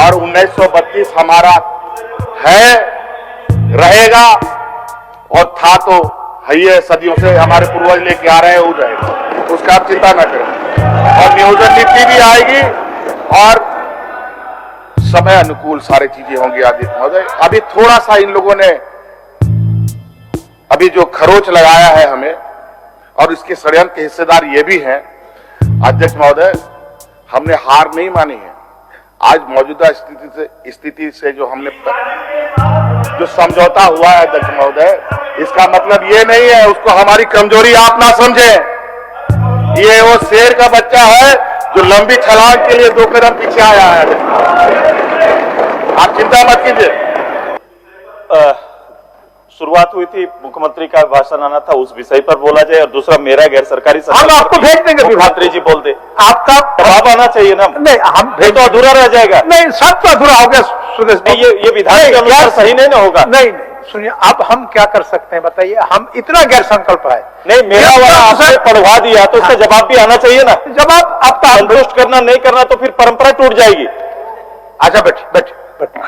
और 1932 हमारा है, रहेगा और था तो है ही, सदियों से हमारे पूर्वज लेके आ रहे हैं, वो रहेगा, उसका आप चिंता न करें। और नियोजन नीति भी आएगी और समय अनुकूल सारी चीजें होंगी आदित्य महोदय। अभी थोड़ा सा इन लोगों ने अभी जो खरोच लगाया है हमें, और इसके षड्यंत्र के हिस्सेदार ये भी हैं अध्यक्ष महोदय, हमने हार नहीं मानी है। आज मौजूदा स्थिति से जो हमने जो समझौता हुआ है अध्यक्ष महोदय, इसका मतलब ये नहीं है उसको हमारी कमजोरी आप ना समझें। ये वो शेर का बच्चा है जो लंबी छलांग के लिए 2 कदम पीछे आया है। आप चिंता मत कीजिए। शुरुआत हुई थी, मुख्यमंत्री का भाषण आना था, उस विषय पर बोला जाए, और दूसरा मेरा गैर सरकारी हम आपको भेज देंगे। मुख्यमंत्री जी बोल दे, आपका जवाब आना चाहिए ना। नहीं, हम भेज तो अधूरा रह जाएगा। नहीं, सब तो अधूरा हो गया सुदेश भाई। ये विधान के अनुसार सही नहीं ना होगा। नहीं सुनिए, अब हम क्या कर सकते हैं बताइए, हम इतना गैर संकल्प है। नहीं, मेरा वाला आपने पढ़वा दिया तो उसका जवाब भी आना चाहिए ना। जवाब आपका संतुष्ट करना नहीं करना तो फिर परंपरा टूट जाएगी। अच्छा बैठिए बैठिए बैठिए,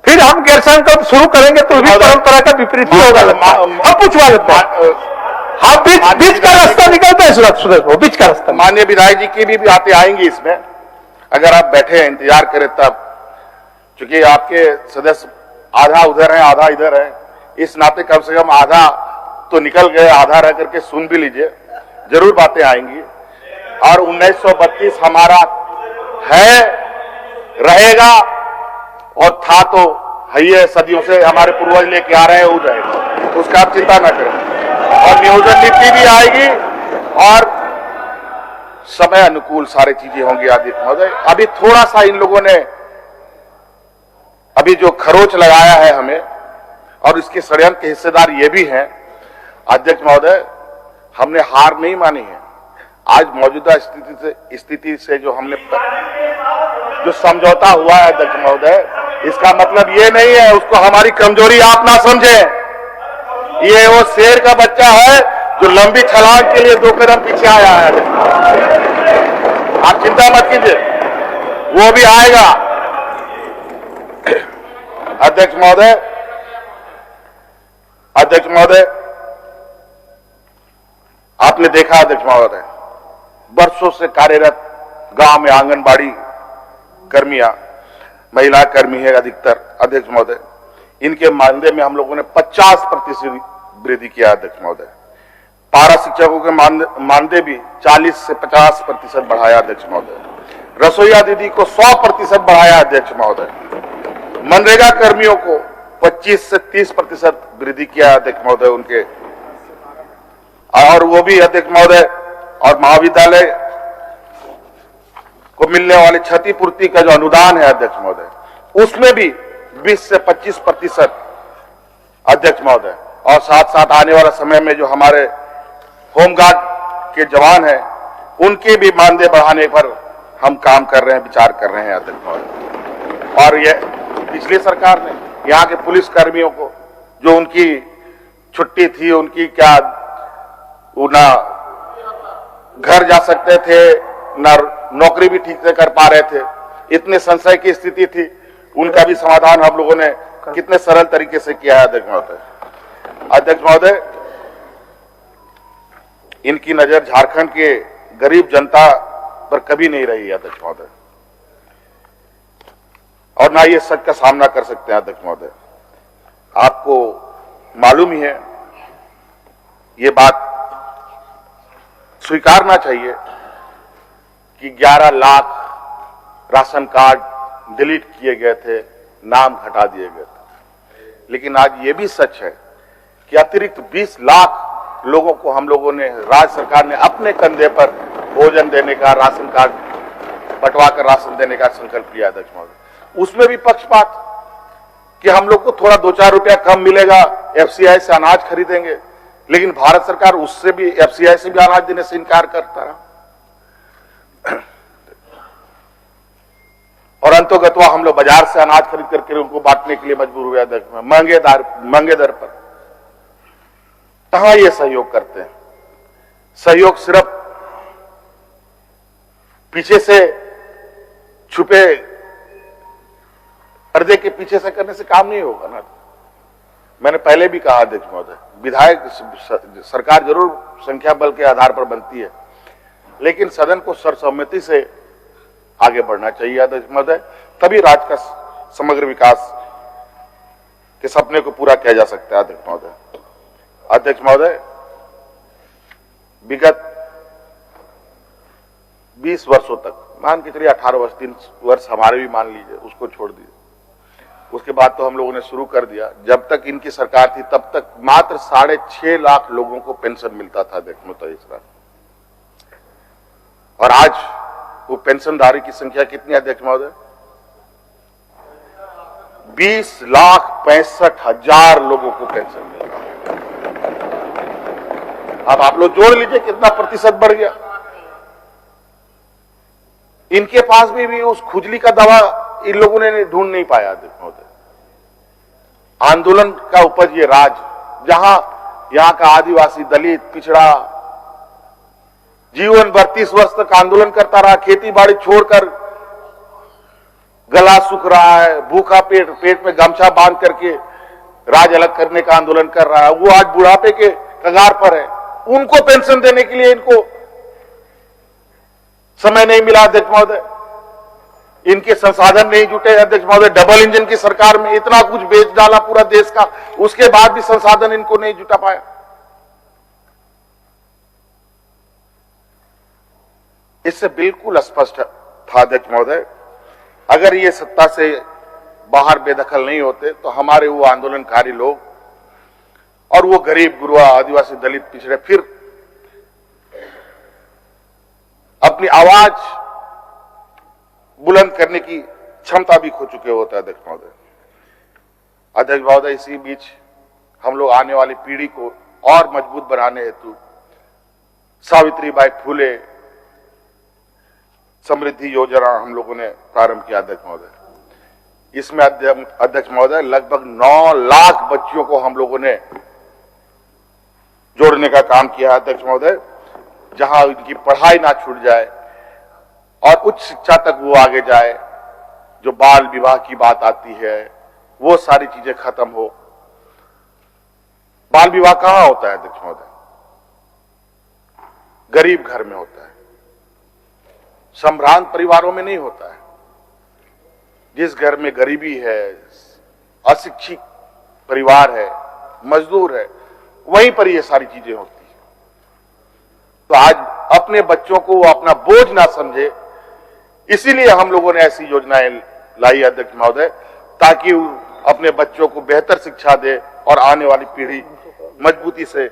फिर हम गैर संकल्प शुरू करेंगे तो भी परंपरा का विपरीत ही होगा। हम पूछवा लेते हैं, हम बीच का रास्ता निकलता है सुदेश भाई, बीच का रास्ता। माननीय विधायक जी की भी बातें आएंगी इसमें, अगर आप बैठे हैं इंतजार करें तब, क्योंकि आपके सदस्य आधा उधर है आधा इधर है, इस नाते कम से कम आधा तो निकल गए, आधा रह करके सुन भी लीजिए, जरूर बातें आएंगी। और 1932 हमारा है, रहेगा और था तो है ही, सदियों से हमारे पूर्वज लेके आ रहे हैं, वो रहेगा, उसका आप चिंता न करें। और नियोजन नीति भी आएगी और समय अनुकूल सारी चीजें होंगी आदित्य महोदय। अभी थोड़ा सा इन लोगों ने अभी जो खरोच लगाया है हमें, और इसके षड्यंत्र के हिस्सेदार ये भी हैं अध्यक्ष महोदय, हमने हार नहीं मानी है। आज मौजूदा स्थिति से जो हमने जो समझौता हुआ है अध्यक्ष महोदय, इसका मतलब ये नहीं है उसको हमारी कमजोरी आप ना समझें। ये वो शेर का बच्चा है जो लंबी छलांग के लिए 2 कदम पीछे आया है। आप चिंता मत कीजिए, वो भी आएगा अध्यक्ष महोदय। अध्यक्ष महोदय, आपने देखा अध्यक्ष महोदय, वर्षों से कार्यरत गांव में आंगनबाड़ी कर्मियां, महिला कर्मी है अधिकतर अध्यक्ष महोदय, इनके मानदेय में हम लोगों ने 50% वृद्धि किया अध्यक्ष महोदय। पारा शिक्षकों के मानदेय भी 40 से 50% बढ़ाया अध्यक्ष महोदय। रसोईया दीदी को 100% बढ़ाया अध्यक्ष महोदय। मनरेगा कर्मियों को 25 से 30% वृद्धि किया अध्यक्ष महोदय उनके, और वो भी अध्यक्ष महोदय। और महाविद्यालय को मिलने वाले क्षतिपूर्ति का जो अनुदान है अध्यक्ष महोदय, उसमें भी 20 से 25% अध्यक्ष महोदय। और साथ साथ आने वाला समय में जो हमारे होमगार्ड के जवान हैं, उनके भी मानदेय बढ़ाने पर हम काम कर रहे हैं, विचार कर रहे हैं अध्यक्ष महोदय। और ये पिछली सरकार ने यहाँ के पुलिस कर्मियों को, जो उनकी छुट्टी थी, उनकी क्या, वो ना घर जा सकते थे, ना नौकरी भी ठीक से कर पा रहे थे, इतने संशय की स्थिति थी, उनका भी समाधान हम लोगों ने कितने सरल तरीके से किया है अध्यक्ष महोदय। अध्यक्ष महोदय, इनकी नजर झारखंड के गरीब जनता पर कभी नहीं रही अध्यक्ष महोदय, और ना ये सच का सामना कर सकते हैं अध्यक्ष महोदय। आपको मालूम ही है, ये बात स्वीकारना चाहिए कि 11 लाख राशन कार्ड डिलीट किए गए थे, नाम हटा दिए गए थे। लेकिन आज ये भी सच है कि अतिरिक्त 20 लाख लोगों को हम लोगों ने, राज्य सरकार ने अपने कंधे पर भोजन देने का, राशन कार्ड बंटवा कर राशन देने का संकल्प लिया अध्यक्ष महोदय। उसमें भी पक्षपात कि हम लोग को थोड़ा 2-4 रुपया कम मिलेगा, एफसीआई से अनाज खरीदेंगे, लेकिन भारत सरकार उससे भी, एफसीआई से भी अनाज देने से इनकार करता रहा। और अंतोगत्वा हम लोग बाजार से अनाज खरीद करके उनको बांटने के लिए मजबूर हुए अध्यक्ष, महंगे दर पर। कहां ये सहयोग करते हैं? सहयोग सिर्फ पीछे से छुपे पर्दे के पीछे से करने से काम नहीं होगा ना। मैंने पहले भी कहा अध्यक्ष महोदय, विधायक सरकार जरूर संख्या बल के आधार पर बनती है, लेकिन सदन को सर्वसम्मति से आगे बढ़ना चाहिए अध्यक्ष महोदय, तभी राज्य का समग्र विकास के सपने को पूरा किया जा सकता है अध्यक्ष महोदय। अध्यक्ष महोदय, विगत 20 वर्षों तक, मान के चलिए 18 वर्ष, 3 वर्ष हमारे भी मान लीजिए, उसको छोड़ दीजिए, उसके बाद तो हम लोगों ने शुरू कर दिया। जब तक इनकी सरकार थी तब तक मात्र 6.5 लाख लोगों को पेंशन मिलता था अध्यक्ष महोदय। और आज वो पेंशनधारी की संख्या कितनी है अध्यक्ष महोदय? 20,65,000 लोगों को पेंशन मिल रहा है। अब आप लोग जोड़ लीजिए कितना प्रतिशत बढ़ गया। इनके पास भी उस खुजली का दवा इन लोगों ने ढूंढ नहीं पाया अध्यक्ष महोदय। आंदोलन का उपज ये राज, जहां यहां का आदिवासी, दलित, पिछड़ा जीवन भर 30 वर्ष तक आंदोलन करता रहा, खेती बाड़ी छोड़कर गला सूख रहा है, भूखा पेट में गमछा बांध करके राज अलग करने का आंदोलन कर रहा है, वो आज बुढ़ापे के कगार पर है। उनको पेंशन देने के लिए इनको समय नहीं मिला अध्यक्ष महोदय, इनके संसाधन नहीं जुटे अध्यक्ष महोदय। डबल इंजन की सरकार में इतना कुछ बेच डाला पूरा देश का, उसके बाद भी संसाधन इनको नहीं जुटा पाया। इससे बिल्कुल स्पष्ट था अध्यक्ष महोदय, अगर ये सत्ता से बाहर बेदखल नहीं होते तो हमारे वो आंदोलनकारी लोग और वो गरीब गुरुआ, आदिवासी, दलित, पिछड़े फिर अपनी आवाज बुलंद करने की क्षमता भी खो चुके होते अध्यक्ष महोदय। अध्यक्ष महोदय, इसी बीच हम लोग आने वाली पीढ़ी को और मजबूत बनाने हेतु सावित्रीबाई फुले समृद्धि योजना हम लोगों ने प्रारंभ किया अध्यक्ष महोदय। इसमें अध्यक्ष महोदय लगभग 9 लाख बच्चियों को हम लोगों ने जोड़ने का काम किया अध्यक्ष महोदय, जहां उनकी पढ़ाई ना छूट जाए और उच्च शिक्षा तक वो आगे जाए। जो बाल विवाह की बात आती है वो सारी चीजें खत्म हो। बाल विवाह कहां होता है अध्यक्ष महोदय? गरीब घर में होता है, संभ्रांत परिवारों में नहीं होता है। जिस घर में गरीबी है, अशिक्षित परिवार है, मजदूर है, वहीं पर ये सारी चीजें होती है। तो आज अपने बच्चों को वो अपना बोझ ना समझे, इसीलिए हम लोगों ने ऐसी योजनाएं लाई अध्यक्ष महोदय, ताकि अपने बच्चों को बेहतर शिक्षा दे और आने वाली पीढ़ी मजबूती से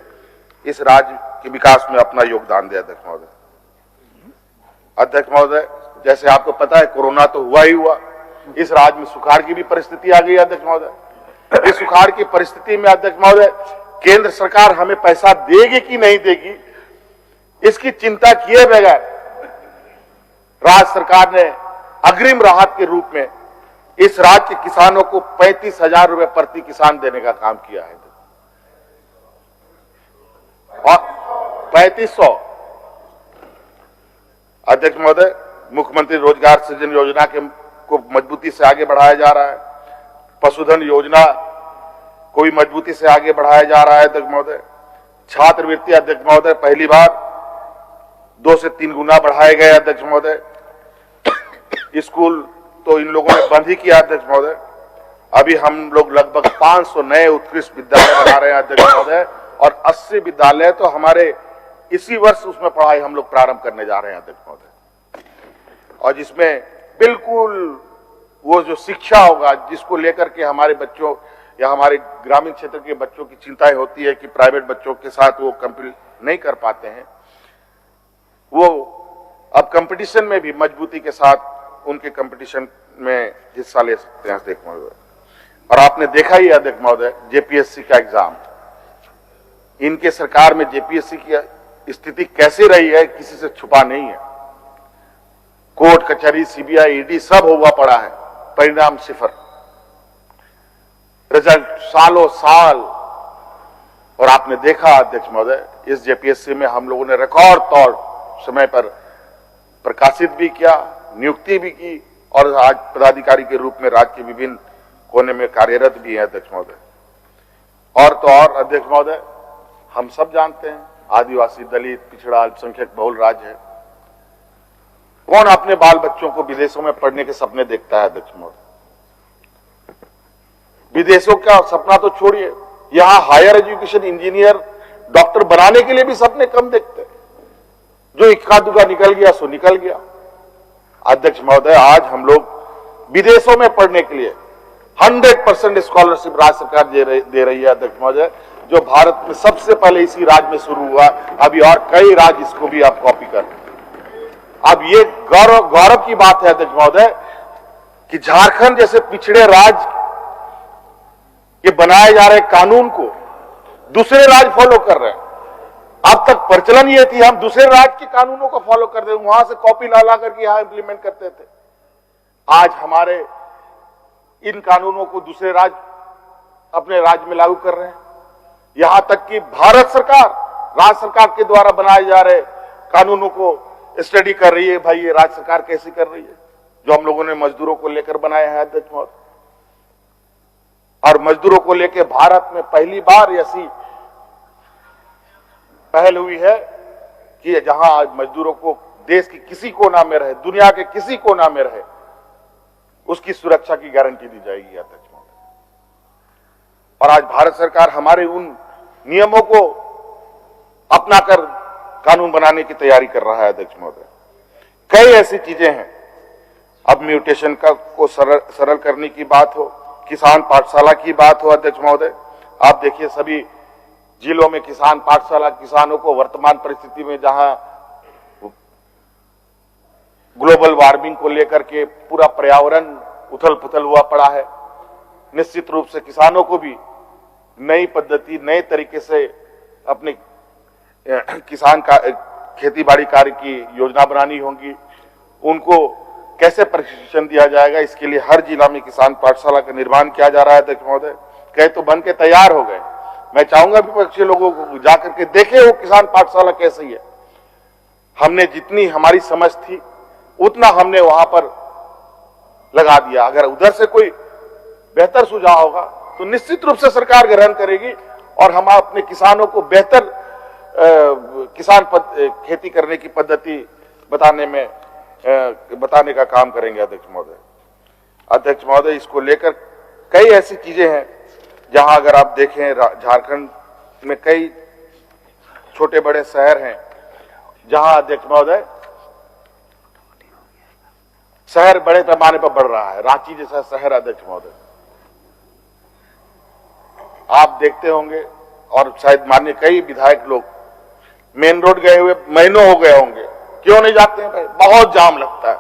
इस राज्य के विकास में अपना योगदान दे अध्यक्ष महोदय। अध्यक्ष महोदय, जैसे आपको पता है कोरोना तो हुआ ही हुआ, इस राज्य में सुखाड़ की भी परिस्थिति आ गई अध्यक्ष महोदय। इस सुखाड़ की परिस्थिति में अध्यक्ष महोदय, केंद्र सरकार हमें पैसा देगी कि नहीं देगी, इसकी चिंता किए बगैर राज्य सरकार ने अग्रिम राहत के रूप में इस राज्य के किसानों को 35,000 रुपए प्रति किसान देने का काम किया है। और 3500 अध्यक्ष महोदय, मुख्यमंत्री रोजगार सृजन योजना को मजबूती से आगे बढ़ाया जा रहा है। पशुधन योजना को भी मजबूती से आगे बढ़ाया जा रहा है अध्यक्ष महोदय। छात्रवृत्ति अध्यक्ष महोदय पहली बार 2 से 3 गुना बढ़ाए गए अध्यक्ष महोदय। स्कूल तो इन लोगों ने बंद ही किया अध्यक्ष महोदय। अभी हम लोग लगभग 500 नए उत्कृष्ट विद्यालय बना रहे हैं अध्यक्ष महोदय, और 80 विद्यालय तो हमारे इसी वर्ष उसमें पढ़ाई हम लोग प्रारंभ करने जा रहे हैं अध्यक्ष महोदय। और जिसमें बिल्कुल वो जो शिक्षा होगा, जिसको लेकर के हमारे बच्चों या हमारे ग्रामीण क्षेत्र के बच्चों की चिंताएं होती है कि प्राइवेट बच्चों के साथ वो कंपीट नहीं कर पाते हैं, वो अब कंपटीशन में भी मजबूती के साथ उनके कंपटीशन में हिस्सा ले सकते हैं अध्यक्ष महोदय। और आपने देखा ही अध्यक्ष महोदय, जेपीएससी का एग्जाम, इनके सरकार में जेपीएससी की स्थिति कैसे रही है किसी से छुपा नहीं है। कोर्ट कचहरी, सीबीआई, ईडी सब हुआ पड़ा है, परिणाम 0, रिजल्ट सालों साल। और आपने देखा अध्यक्ष महोदय, इस जेपीएससी में हम लोगों ने रिकॉर्ड तौर समय पर प्रकाशित भी किया, नियुक्ति भी की और आज पदाधिकारी के रूप में राज्य के विभिन्न कोने में कार्यरत भी हैं अध्यक्ष महोदय। और तो और अध्यक्ष महोदय, हम सब जानते हैं आदिवासी, दलित, पिछड़ा, अल्पसंख्यक बहुल राज्य है। कौन अपने बाल बच्चों को विदेशों में पढ़ने के सपने देखता है अध्यक्ष महोदय? विदेशों का सपना तो छोड़िए, यहां हायर एजुकेशन, इंजीनियर, डॉक्टर बनाने के लिए भी सपने कम देखते हैं। जो इक्का दुक्का निकल गया सो निकल गया। अध्यक्ष महोदय, आज हम लोग विदेशों में पढ़ने के लिए 100% स्कॉलरशिप राज्य सरकार दे रही है अध्यक्ष महोदय, जो भारत में सबसे पहले इसी राज्य में शुरू हुआ। अभी और कई राज्य इसको भी आप कॉपी कर। अब ये गौरव की बात है अध्यक्ष महोदय कि झारखंड जैसे पिछड़े राज्य के बनाए जा रहे कानून को दूसरे राज्य फॉलो कर रहे हैं। अब तक प्रचलन ये थी हम दूसरे राज्य के कानूनों को फॉलो करते थे, वहां से कॉपी ला करके यहां इंप्लीमेंट करते थे। आज हमारे इन कानूनों को दूसरे राज्य अपने राज्य में लागू कर रहे हैं। यहां तक कि भारत सरकार, राज्य सरकार के द्वारा बनाए जा रहे कानूनों को स्टडी कर रही है। भाई ये राज्य सरकार कैसे कर रही है, जो हम लोगों ने मजदूरों को लेकर बनाया है अध्यक्ष महोदय। और मजदूरों को लेकर भारत में पहली बार ऐसी पहल हुई है कि जहां आज मजदूरों को देश की किसी कोना में रहे, दुनिया के किसी कोना में रहे, उसकी सुरक्षा की गारंटी दी जाएगी अध्यक्ष महोदय। और आज भारत सरकार हमारे उन नियमों को अपनाकर कानून बनाने की तैयारी कर रहा है अध्यक्ष महोदय। कई ऐसी चीजें हैं। अब म्यूटेशन को सरल करने की बात हो, किसान पाठशाला की बात हो अध्यक्ष महोदय, आप देखिए सभी जिलों में किसान पाठशाला, किसानों को वर्तमान परिस्थिति में जहां ग्लोबल वार्मिंग को लेकर के पूरा पर्यावरण उथल पुथल हुआ पड़ा है, निश्चित रूप से किसानों को भी नई पद्धति, नए तरीके से अपने किसान का खेती बाड़ी कार्य की योजना बनानी होगी। उनको कैसे प्रशिक्षण दिया जाएगा, इसके लिए हर जिला में किसान पाठशाला का निर्माण किया जा रहा है अध्यक्ष महोदय। कई तो बन के तैयार हो गए। मैं चाहूंगा विपक्षी लोगों को जाकर के देखे वो किसान पाठशाला कैसी है। हमने जितनी हमारी समझ थी उतना हमने वहां पर लगा दिया। अगर उधर से कोई बेहतर सुझाव होगा तो निश्चित रूप से सरकार ग्रहण करेगी और हम अपने किसानों को बेहतर खेती करने की पद्धति बताने का काम करेंगे अध्यक्ष महोदय। अध्यक्ष महोदय, इसको लेकर कई ऐसी चीजें हैं जहां अगर आप देखें झारखंड में कई छोटे बड़े शहर हैं जहां अध्यक्ष महोदय शहर बड़े पैमाने पर बढ़ रहा है। रांची जैसा शहर अध्यक्ष महोदय आप देखते होंगे, और शायद माननीय कई विधायक लोग मेन रोड गए हुए महीनों हो गए होंगे। क्यों नहीं जाते हैं भाई? बहुत जाम लगता है।